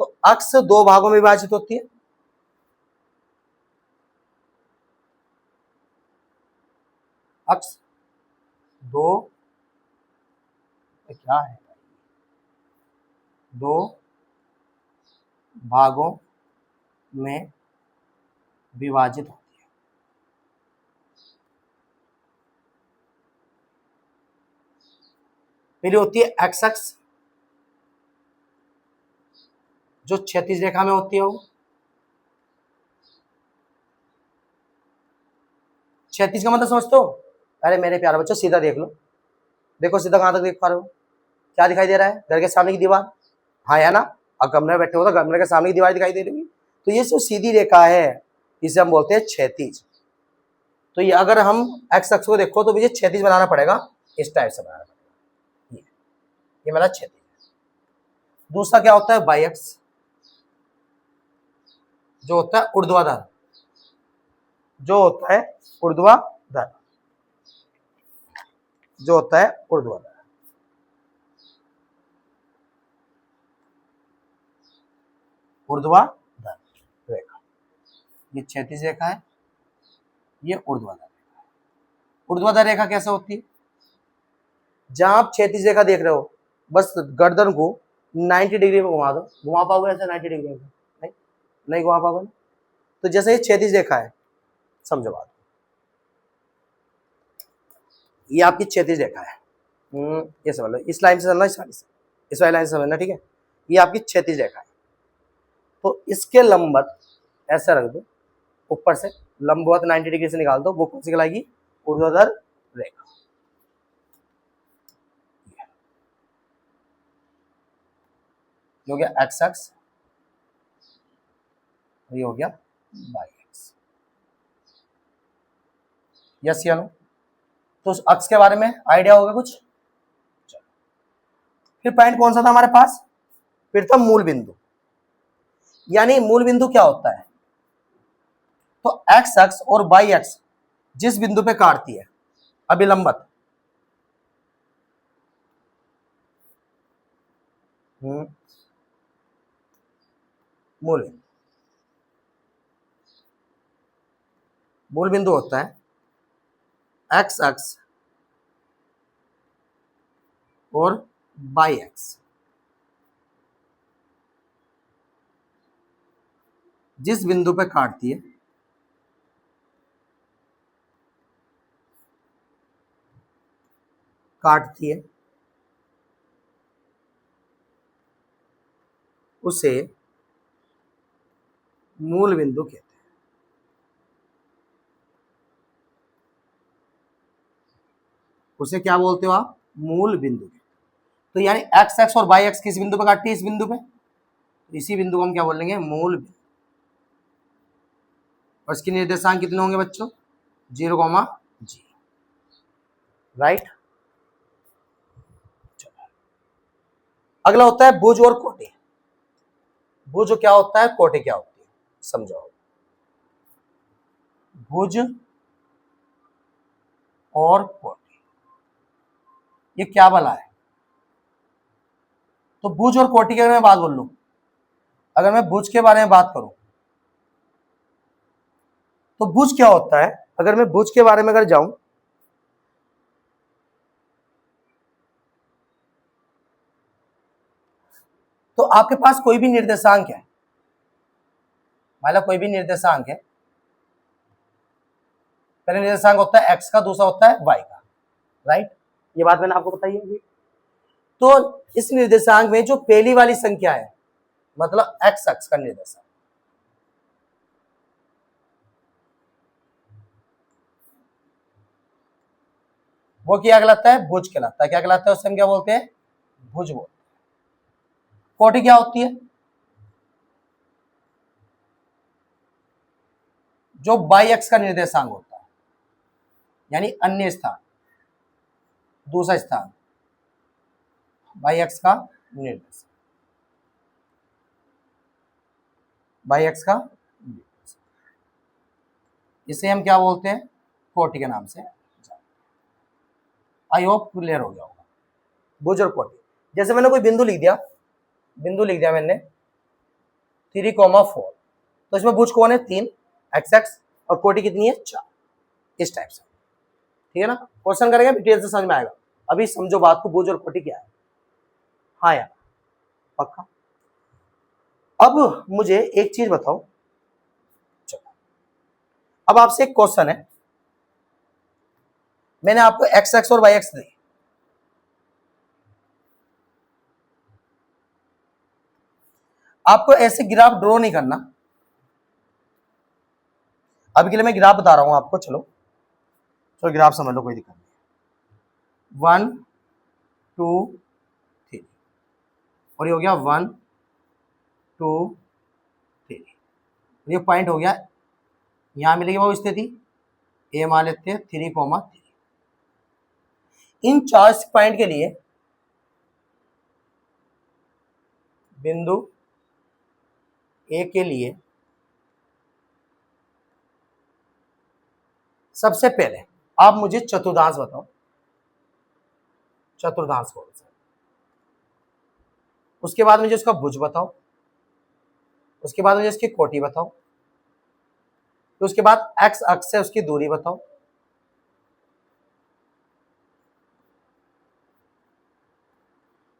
तो अक्ष दो भागों में विभाजित होती है। अक्ष दो क्या है, दो भागों में विभाजित होती है। पहली होती है एक्स अक्ष, जो क्षैतिज रेखा में होती है। वो क्षैतिज का मतलब समझते हो? अरे मेरे प्यारे बच्चों सीधा देख लो, देखो सीधा कहां तक देख पा रहे हो? क्या दिखाई दे रहा है? घर के सामने की दीवार, हाँ है ना? अब कमरे में बैठे हो तो कमरे के सामने की दीवार दिखाई दे रही है। तो ये जो सीधी रेखा है इसे हम बोलते हैं क्षैतिज। तो ये अगर हम एक्स अक्ष को देखो तो मुझे क्षैतिज बनाना पड़ेगा, इस टाइप से बनाना पड़ेगा। ये मेरा क्षैतिज। दूसरा क्या होता है? वाई अक्ष, जो होता है ऊर्ध्वाधर, जो होता है ऊर्ध्वाधर, जो होता है ऊर्ध्वाधर, ऊर्ध्वाधर रेखा। ये क्षैतिज रेखा है, ये ऊर्ध्वाधर रेखा है। ऊर्ध्वाधर रेखा कैसे होती है? जहां आप क्षैतिज रेखा देख रहे हो, बस गर्दन को 90 डिग्री में घुमा दो। घुमा पाओगे ऐसे 90 डिग्री में? नहीं, नहीं घुमा पाओगे। तो जैसे ये क्षैतिज रेखा है, समझो बात, ये आपकी क्षैतिज रेखा है। ये समझ लो, इस लाइन से चलना, इस वाली लाइन से समझना, ठीक है? ये आपकी क्षैतिज रेखा है। तो इसके लंबवत ऐसा रख दो, ऊपर से लंबवत 90 डिग्री से निकाल दो, वो कौन सी कहलाएगी? ऊर्ध्वाधर रेखा। ये हो गया एक्स अक्ष, ये हो गया वाई अक्ष। यस या नो? तो उस अक्ष के बारे में आइडिया होगा कुछ? चलो, फिर पॉइंट कौन सा था हमारे पास? फिर था मूल बिंदु। यानी मूल बिंदु क्या होता है? तो एक्स अक्ष और वाई अक्ष जिस बिंदु पे काटती है अभिलंबत, मूल बिंदु, मूल बिंदु होता है एक्स अक्ष और वाई अक्ष जिस बिंदु पे काटती है, काटती है उसे मूल बिंदु कहते हैं। उसे क्या बोलते हो आप? मूल बिंदु। तो यानी एक्स एक्स और वाई एक्स किस बिंदु पे काटती है? इस बिंदु पे। इसी बिंदु को हम क्या बोलेंगे? मूल बिंदु। और इसके निर्देशांक कितने होंगे बच्चों? 0, जी। राइट। अगला होता है भुज और कोटि। भुज क्या होता है, कोटि क्या होती है, समझाओ। भुज और कोटि ये क्या भला है? तो भुज और कोटि की अगर मैं बात बोल लूं, अगर मैं भुज के बारे में बात करूं तो भुज क्या होता है? अगर मैं भुज के बारे में अगर जाऊं, तो आपके पास कोई भी निर्देशांक है, मतलब कोई भी निर्देशांक है, पहले निर्देशांक होता है एक्स का, दूसरा होता है वाई का, राइट? ये बात मैंने आपको बताई है। तो इस निर्देशांक में जो पहली वाली संख्या है, मतलब एक्स अक्ष का निर्देशांक, वो क्या कहलाता है? भुज कहलाता है। क्या कहलाता है? उसे हम क्या बोलते हैं? भुज बोलते हैं। कोटि क्या होती है? जो बाई अक्ष का निर्देशांक होता है, यानी अन्य स्थान, दूसरा स्थान, बाई अक्ष का निर्देशांक, बाई अक्ष का निर्देशांक। इसे हम क्या बोलते हैं, कोटि के नाम से। आई होप क्लियर हो गया होगा। भुज और कोटि, जैसे मैंने कोई बिंदु लिख दिया मैंने 3,4, तो इसमें भुज कौन है 3 XX और कोटि कितनी है 4, इस टाइप से, ठीक है ना। क्वेश्चन करेंगे डिटेल से समझ में आएगा, अभी समझो बात को, भुज और कोटि क्या है। हाँ यार पक्का। अब मुझे एक चीज बताओ, चलो अब आपसे एक क्वेश्चन है, मैंने आपको XX और YX दी, आपको ऐसे ग्राफ ड्रॉ नहीं करना, अभी के लिए मैं ग्राफ बता रहा हूं आपको, चलो तो ग्राफ समझ लो, कोई दिक्कत नहीं। 1 2 3 और ये हो गया 1 2 3, ये पॉइंट हो गया, यहां मिलेगी वो स्थिति ए मान लेते हैं 3,3। इन 4 पॉइंट के लिए बिंदु ए के लिए सबसे पहले आप मुझे चतुर्थांश बताओ, चतुर्थांश कौन सा, उसके बाद मुझे उसका भुज बताओ, उसके बाद मुझे उसकी कोटि बताओ, तो उसके बाद एक्स अक्ष से उसकी दूरी बताओ,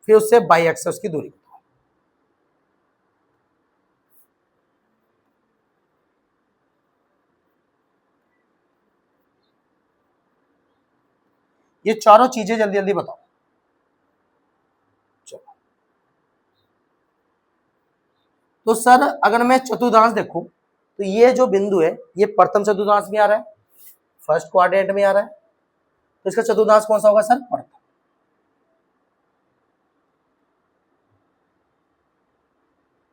फिर उससे बाई अक्ष से उसकी दूरी बताओ। ये चारों चीजें जल्दी जल्दी बताओ। चलो तो सर अगर मैं चतुर्थांश देखूं तो ये जो बिंदु है ये प्रथम चतुर्थांश में आ रहा है, फर्स्ट क्वाड्रेंट में आ रहा है, तो इसका चतुर्थांश कौन सा होगा सर, प्रथम।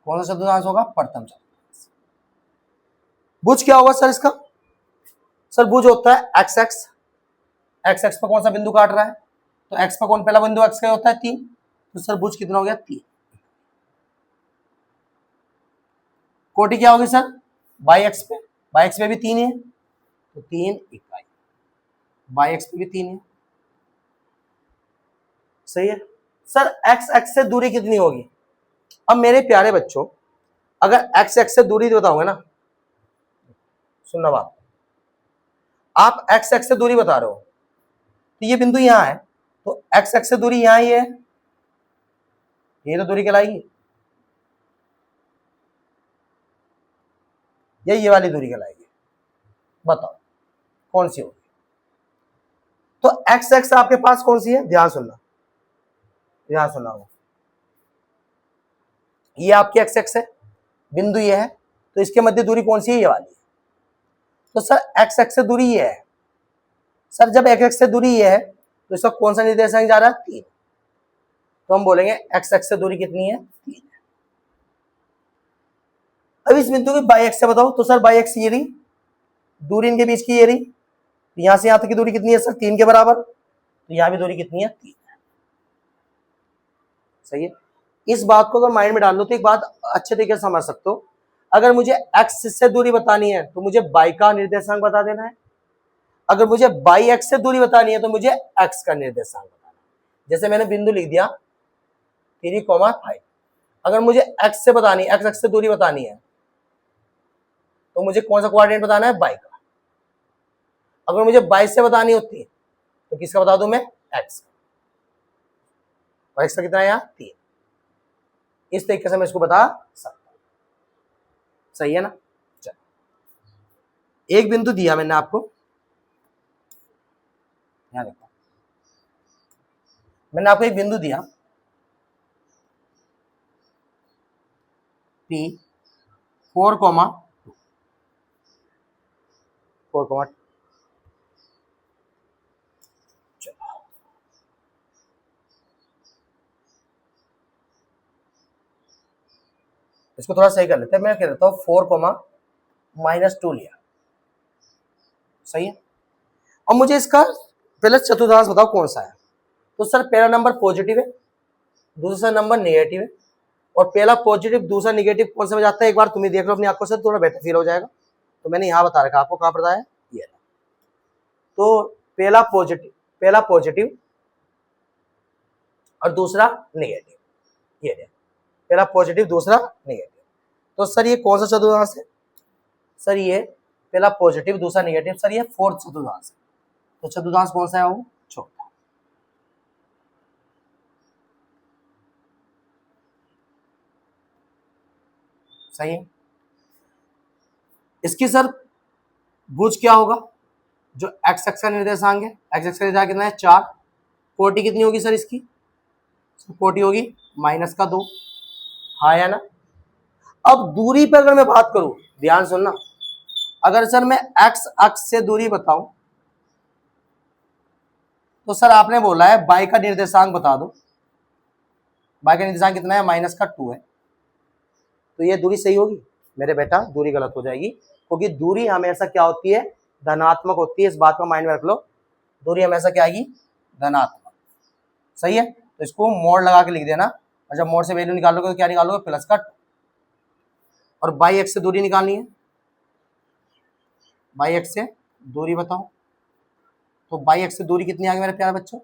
कौन सा चतुर्थांश होगा, प्रथम चतुर्थांश। भुज क्या होगा सर इसका, सर भुज होता है एक्स एक्स, एक्स एक्स पर कौन सा बिंदु काट रहा है, तो एक्स पर कौन पहला बिंदु एक्स का होता है 3, तो सर भुज कितना हो गया 3। कोटि क्या होगी सर, बाई एक्स पे भी 3 है, तो 3 इकाई, बाई एक्स पे भी 3 है, सही है। सर एक्स एक्स से दूरी कितनी होगी, अब मेरे प्यारे बच्चों अगर एक्स एक्स से दूरी बताओगे ना, सुनना बात, आप एक्स एक्स से दूरी बता रहे हो, तो ये बिंदु यहां है, तो एक्स एक्स से दूरी यहां ही है, ये तो दूरी कहलाएगी, ये वाली दूरी कहलाएगी, बताओ कौन सी होगी। तो एक्स एक्स आपके पास कौन सी है, ध्यान सुनना, ध्यान सुनना हो, ये आपकी एक्स एक्स है, बिंदु ये है, तो इसके मध्य दूरी कौन सी है, ये वाली है, तो सर एक्स एक्स से दूरी ये है, सर जब एक्स एक्स से दूरी ये है तो इसका कौन सा निर्देशांक जा रहा है 3, तो हम बोलेंगे एक्स एक्स से दूरी कितनी है 3। अब इस बिंदु की बाई एक्स से बताओ, तो सर बाई एक्स ये रही, दूरी इनके बीच की ये रही, तो यहां से यहां तक की दूरी कितनी है सर 3 के बराबर, तो यहां भी दूरी कितनी है 3 है, सही है। इस बात को अगर माइंड में डाल लो तो एक बात अच्छे तरीके से समझ सकते हो, अगर मुझे एक्स से दूरी बतानी है तो मुझे बाई का निर्देशांक बता देना है, अगर मुझे बाई एक्स से दूरी बतानी है तो मुझे एक्स का निर्देशांक बताना है। जैसे मैंने बिंदु लिख दिया 3,5, अगर मुझे एक्स से बतानी, एक्स एक्स से दूरी बतानी है तो मुझे कौन सा क्वाड्रेंट बताना है, बाई का। अगर मुझे 22 से बतानी होती तो किसका बता दूं मैं, एक्स का, और एक्स का कितना है यहाँ 3, इस तरीके से मैं इसको बता सकता हूं, सही है ना। चलो एक बिंदु दिया मैंने आपको, यहां देखो मैंने आपको एक बिंदु दिया P 4,2, 4,2, इसको थोड़ा सही कर लेते हैं, मैं कह देता हूं 4,-2 लिया, सही है। और मुझे इसका पहले चतुर्थांश बताओ कौन सा है, तो सर पहला नंबर पॉजिटिव है, दूसरा नंबर नेगेटिव है, और पहला पॉजिटिव दूसरा नेगेटिव कौन सा में जाता है, एक बार तुम्हें देख लो अपनी आंखों से, थोड़ा बेटर फील हो जाएगा। तो मैंने यहाँ बता रखा, आपको कहाँ पता है, ये। तो पहला पॉजिटिव और दूसरा नेगेटिव, ये है। पहला पॉजिटिव, दूसरा नेगेटिव। तो सर ये कौन सा चतुर्थांश है? सर ये पहला पॉजिटिव, दूसरा नेगेटिव, सर ये फोर्थ चतुर्थांश है। तो चतुर्थांश कौन सा है वो? चौथा। सही है। इसकी सर भुज क्या होगा? जो एक्स अक्ष का निर्देशांक है, एक्स अक्ष का निर्देशांक कितना है? 4। कोटि कितनी होगी सर इसकी? कोटि होगी -2। हाँ या ना? अब दूरी पर अगर मैं बात करूं, ध्यान सुनना, अगर सर मैं एक्स अक्ष से दूरी बताऊं तो सर आपने बोला है बाई का निर्देशांक बता दो। बाई का निर्देशांक कितना है? -2 है। तो ये दूरी सही होगी? मेरे बेटा दूरी गलत हो जाएगी, क्योंकि दूरी हमेशा क्या होती है? धनात्मक होती है। इस बात को माइंड में रख लो, दूरी हमेशा क्या आएगी? धनात्मक। सही है। तो इसको मोड़ लगा के लिख देना, और जब मोड़ से वैल्यू निकालोगे तो क्या निकालोगे? +2। और बाई एक्स से दूरी निकालनी है। बाई एक्स से दूरी बताओ। तो बाई एक्स से दूरी कितनी आ गई मेरे प्यारे बच्चों?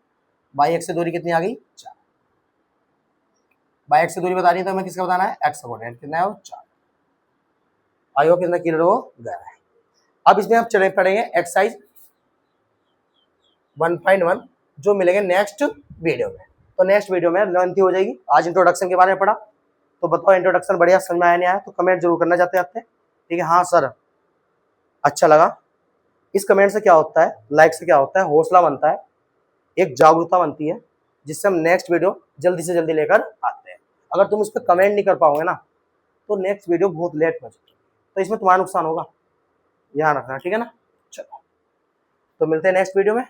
बाई एक्स से दूरी कितनी आ गई? 4। बाई एक्स से दूरी बता रही है तो हमें किसका बताना है? एक्स का कोऑर्डिनेट कितना है? वो 4। आई होप कितना क्लियर हो गया है। अब इसमें हम चले पड़ेंगे एक्सरसाइज 1.1, जो मिलेंगे नेक्स्ट वीडियो में। तो नेक्स्ट वीडियो में लेंथी हो जाएगी। आज इंट्रोडक्शन के बारे में पढ़ा, तो बताओ इंट्रोडक्शन बढ़िया समझ में आया नहीं आया? तो कमेंट जरूर करना चाहते हैं। ठीक है, हाँ सर अच्छा लगा। इस कमेंट से क्या होता है, लाइक से क्या होता है? हौसला बनता है, एक जागरूकता बनती है, जिससे हम नेक्स्ट वीडियो जल्दी से जल्दी लेकर आते हैं। अगर तुम उस पर कमेंट नहीं कर पाओगे ना, तो नेक्स्ट वीडियो बहुत लेट हो जाएगी, तो इसमें तुम्हारा नुकसान होगा, ध्यान रखना। ठीक है ना? चलो, तो मिलते हैं नेक्स्ट वीडियो में।